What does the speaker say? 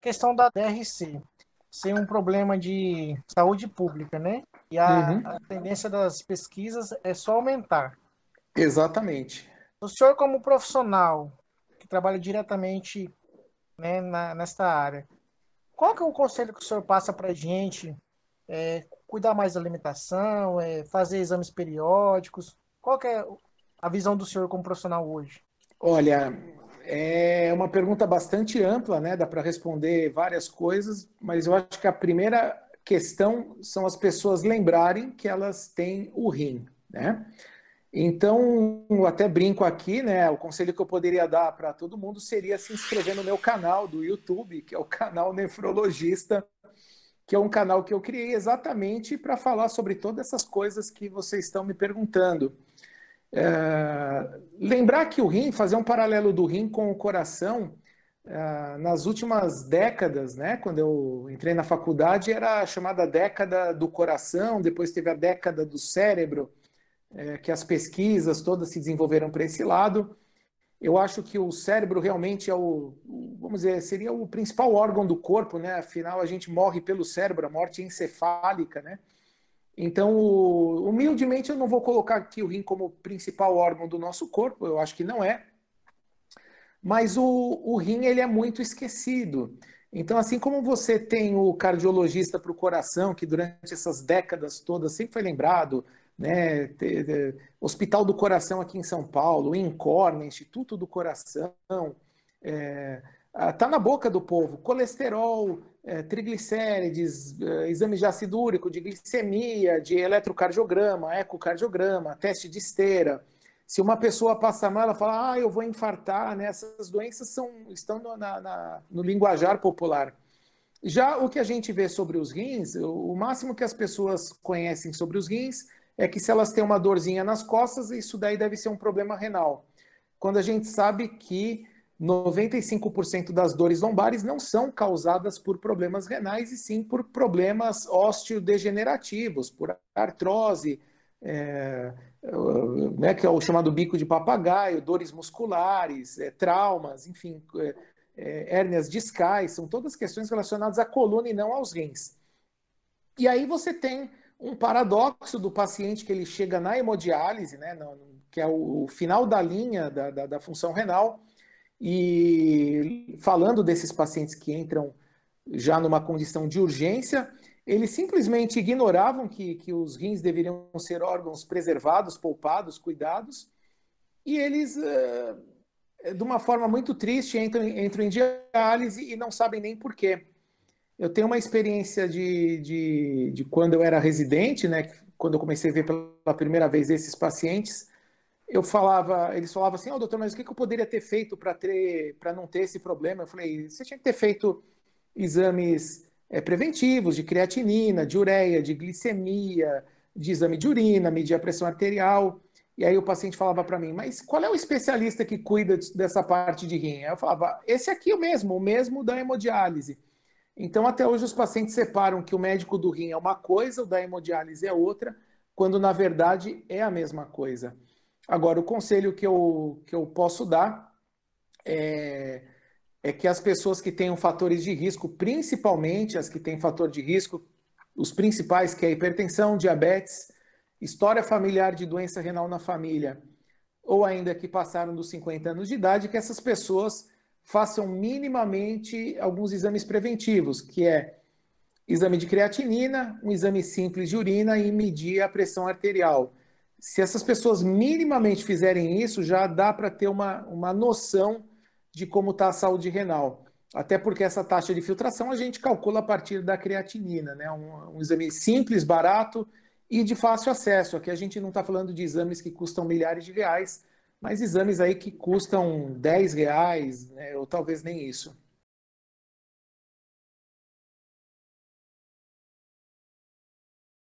questão da DRC ser um problema de saúde pública, né? E a Uhum. tendência das pesquisas é só aumentar. Exatamente. O senhor, como profissional que trabalha diretamente, né, nesta área, qual que é o conselho que o senhor passa para a gente? Cuidar mais da alimentação, fazer exames periódicos? Qual que é a visão do senhor como profissional hoje? Olha, é uma pergunta bastante ampla, né? Dá para responder várias coisas, mas eu acho que a primeira questão são as pessoas lembrarem que elas têm o rim, né? Então, eu até brinco aqui, né? O conselho que eu poderia dar para todo mundo seria se inscrever no meu canal do YouTube, que é o canal Nefrologista, que é um canal que eu criei exatamente para falar sobre todas essas coisas que vocês estão me perguntando. Lembrar que o rim, fazer um paralelo do rim com o coração, nas últimas décadas, né, quando eu entrei na faculdade, era a chamada década do coração, depois teve a década do cérebro, que as pesquisas todas se desenvolveram para esse lado. Eu acho que o cérebro realmente é vamos dizer, seria o principal órgão do corpo, né? Afinal, a gente morre pelo cérebro, a morte encefálica, né? Então, humildemente, eu não vou colocar aqui o rim como principal órgão do nosso corpo, eu acho que não é, mas o rim ele é muito esquecido. Então, assim como você tem o cardiologista para o coração, que durante essas décadas todas sempre foi lembrado, né? Hospital do Coração aqui em São Paulo, o INCOR, né? Instituto do Coração, tá na boca do povo. Colesterol, triglicérides, exame de ácido úrico, de glicemia, de eletrocardiograma, ecocardiograma, teste de esteira. Se uma pessoa passa mal, ela fala, eu vou infartar, né? Essas doenças estão no linguajar popular. Já o que a gente vê sobre os rins, o máximo que as pessoas conhecem sobre os rins é que se elas têm uma dorzinha nas costas, isso daí deve ser um problema renal. Quando a gente sabe que 95% das dores lombares não são causadas por problemas renais, e sim por problemas osteodegenerativos, por artrose, é, né, que é o chamado bico de papagaio, dores musculares, traumas, enfim, hérnias discais, são todas questões relacionadas à coluna e não aos rins. E aí você tem um paradoxo do paciente que ele chega na hemodiálise, né, que é o final da linha da função renal, e falando desses pacientes que entram já numa condição de urgência, eles simplesmente ignoravam que os rins deveriam ser órgãos preservados, poupados, cuidados, e eles, de uma forma muito triste, entram em diálise e não sabem nem por quê. Eu tenho uma experiência de quando eu era residente, né? Quando eu comecei a ver pela primeira vez esses pacientes, eles falavam assim, doutor, mas o que eu poderia ter feito para não ter esse problema? Eu falei, você tinha que ter feito exames preventivos de creatinina, de ureia, de glicemia, de exame de urina, medir a pressão arterial. E aí o paciente falava para mim, mas qual é o especialista que cuida dessa parte de rim? Aí eu falava, esse aqui o mesmo da hemodiálise. Então, até hoje, os pacientes separam que o médico do rim é uma coisa, o da hemodiálise é outra, quando na verdade é a mesma coisa. Agora, o conselho que eu posso dar é que as pessoas que tenham fatores de risco, principalmente as que têm fator de risco, os principais, que é a hipertensão, diabetes, história familiar de doença renal na família, ou ainda que passaram dos 50 anos de idade, que essas pessoas façam minimamente alguns exames preventivos, que é exame de creatinina, um exame simples de urina e medir a pressão arterial. Se essas pessoas minimamente fizerem isso, já dá para ter uma noção de como está a saúde renal. Até porque essa taxa de filtração a gente calcula a partir da creatinina, né? Um exame simples, barato e de fácil acesso. Aqui a gente não está falando de exames que custam milhares de reais, mas exames aí que custam R$ 10, né? Ou talvez nem isso.